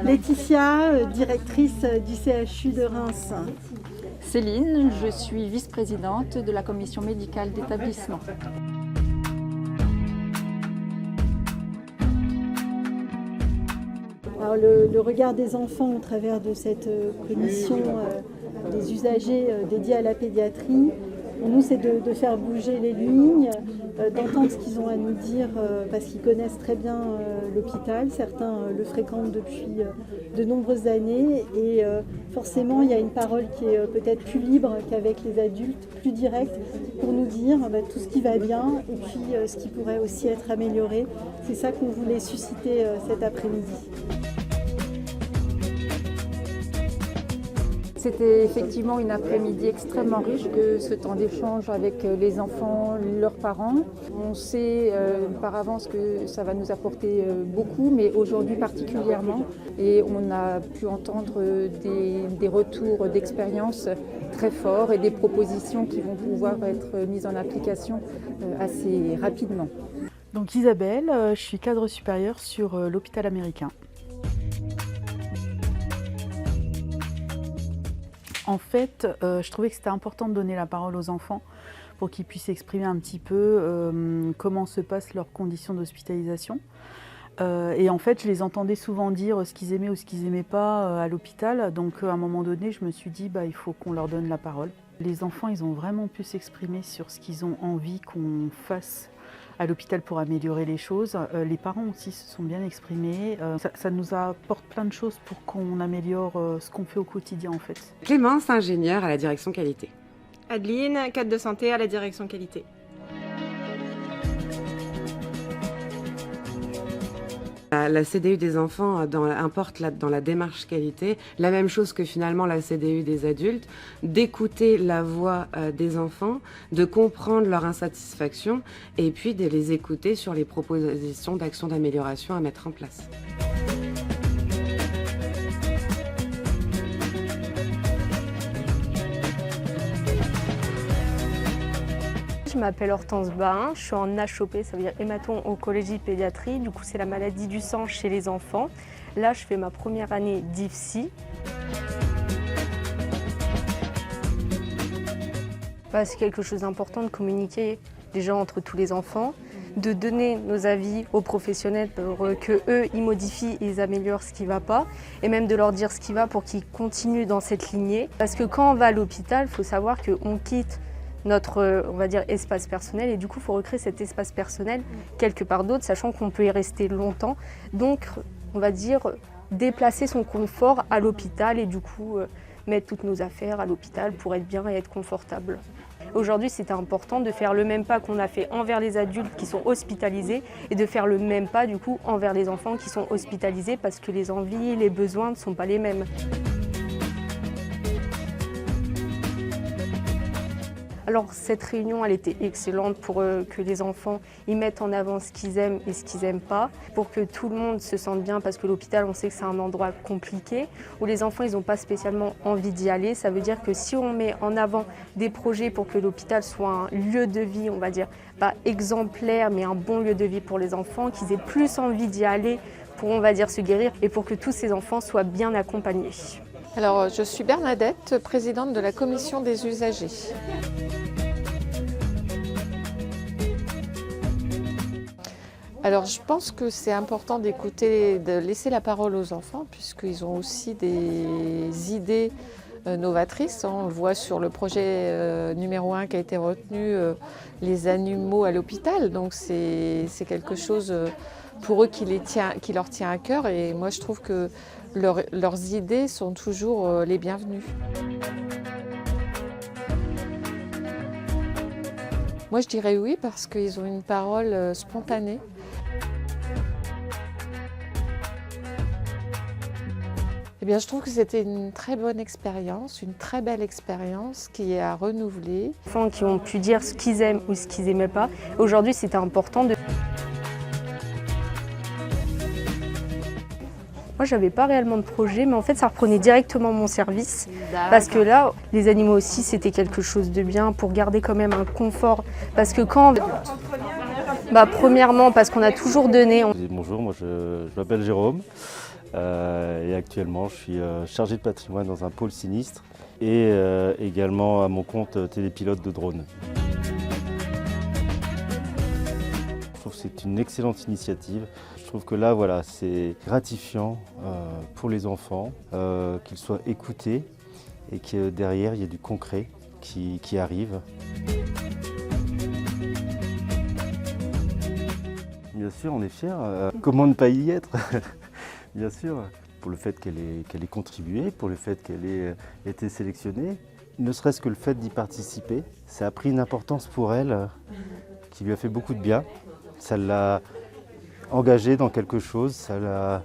Laetitia, directrice du CHU de Reims. Céline, je suis vice-présidente de la commission médicale d'établissement. Alors le regard des enfants au travers de cette commission des usagers dédiée à la pédiatrie, pour nous c'est de faire bouger les lignes, d'entendre ce qu'ils ont à nous dire parce qu'ils connaissent très bien l'hôpital, certains le fréquentent depuis de nombreuses années et forcément il y a une parole qui est peut-être plus libre qu'avec les adultes, plus directe pour nous dire tout ce qui va bien et puis ce qui pourrait aussi être amélioré. C'est ça qu'on voulait susciter cet après-midi. C'était effectivement une après-midi extrêmement riche de ce temps d'échange avec les enfants, leurs parents. On sait par avance que ça va nous apporter beaucoup, mais aujourd'hui particulièrement. Et on a pu entendre des retours d'expérience très forts et des propositions qui vont pouvoir être mises en application assez rapidement. Donc Isabelle, je suis cadre supérieur sur l'hôpital américain. En fait, je trouvais que c'était important de donner la parole aux enfants pour qu'ils puissent exprimer un petit peu comment se passent leurs conditions d'hospitalisation. Et en fait, je les entendais souvent dire ce qu'ils aimaient ou ce qu'ils n'aimaient pas à l'hôpital. Donc à un moment donné, je me suis dit il faut qu'on leur donne la parole. Les enfants, ils ont vraiment pu s'exprimer sur ce qu'ils ont envie qu'on fasse à l'hôpital pour améliorer les choses. Les parents aussi se sont bien exprimés. Ça nous apporte plein de choses pour qu'on améliore ce qu'on fait au quotidien en fait. Clémence, ingénieure à la direction qualité. Adeline, cadre de santé à la direction qualité. La CDU des enfants importe dans la démarche qualité la même chose que finalement la CDU des adultes, d'écouter la voix des enfants, de comprendre leur insatisfaction et puis de les écouter sur les propositions d'actions d'amélioration à mettre en place. Je m'appelle Hortense Bain, je suis en HOP, ça veut dire hémato-oncologie pédiatrie, du coup c'est la maladie du sang chez les enfants. Là je fais ma première année d'IFSI. C'est quelque chose d'important de communiquer déjà entre tous les enfants, de donner nos avis aux professionnels pour qu'eux ils modifient et ils améliorent ce qui ne va pas, et même de leur dire ce qui va pour qu'ils continuent dans cette lignée. Parce que quand on va à l'hôpital, il faut savoir qu'on quitte notre, on va dire, espace personnel et du coup il faut recréer cet espace personnel quelque part d'autre, sachant qu'on peut y rester longtemps. Donc on va dire déplacer son confort à l'hôpital et du coup mettre toutes nos affaires à l'hôpital pour être bien et être confortable. Aujourd'hui c'était important de faire le même pas qu'on a fait envers les adultes qui sont hospitalisés et de faire le même pas du coup envers les enfants qui sont hospitalisés parce que les envies, les besoins ne sont pas les mêmes. Alors cette réunion, elle était excellente pour que les enfants y mettent en avant ce qu'ils aiment et ce qu'ils n'aiment pas, pour que tout le monde se sente bien, parce que l'hôpital, on sait que c'est un endroit compliqué, où les enfants, ils n'ont pas spécialement envie d'y aller. Ça veut dire que si on met en avant des projets pour que l'hôpital soit un lieu de vie, on va dire, pas exemplaire, mais un bon lieu de vie pour les enfants, qu'ils aient plus envie d'y aller pour, on va dire, se guérir, et pour que tous ces enfants soient bien accompagnés. Alors, je suis Bernadette, présidente de la commission des usagers. Alors, je pense que c'est important d'écouter, de laisser la parole aux enfants, puisqu'ils ont aussi des idées novatrices. On le voit sur le projet numéro 1 qui a été retenu, les animaux à l'hôpital. Donc, c'est quelque chose pour eux qui leur tient à cœur. Et moi, je trouve que leurs idées sont toujours les bienvenues. Moi, je dirais oui, parce qu'ils ont une parole spontanée. Eh bien, je trouve que c'était une très bonne expérience, une très belle expérience qui est à renouveler. Les enfants qui ont pu dire ce qu'ils aiment ou ce qu'ils n'aimaient pas. Aujourd'hui, c'était important de... Moi, je n'avais pas réellement de projet, mais en fait, ça reprenait directement mon service. Parce que là, les animaux aussi, c'était quelque chose de bien pour garder quand même un confort. Parce que quand... Premièrement, parce qu'on a toujours donné. Bonjour, moi je m'appelle Jérôme. Et actuellement, je suis chargé de patrimoine dans un pôle sinistre et également à mon compte télépilote de drone. Je trouve que c'est une excellente initiative. Je trouve que là, voilà, c'est gratifiant pour les enfants, qu'ils soient écoutés et que derrière, il y ait du concret qui arrive. Bien sûr, on est fiers. Comment ne pas y être? Bien sûr, pour le fait qu'elle ait contribué, pour le fait qu'elle ait été sélectionnée. Ne serait-ce que le fait d'y participer, ça a pris une importance pour elle qui lui a fait beaucoup de bien. Ça l'a engagée dans quelque chose, ça l'a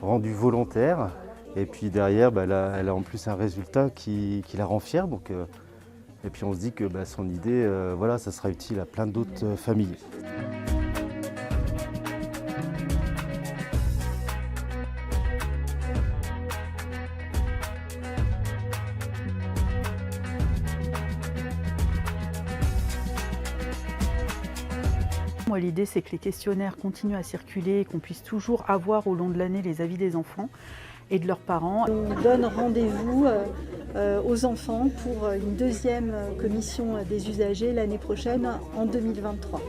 rendue volontaire. Et puis derrière, elle a en plus un résultat qui la rend fière. Donc, et puis on se dit que son idée, voilà, ça sera utile à plein d'autres familles. Moi, l'idée, c'est que les questionnaires continuent à circuler et qu'on puisse toujours avoir au long de l'année les avis des enfants et de leurs parents. On donne rendez-vous aux enfants pour une deuxième commission des usagers l'année prochaine, en 2023.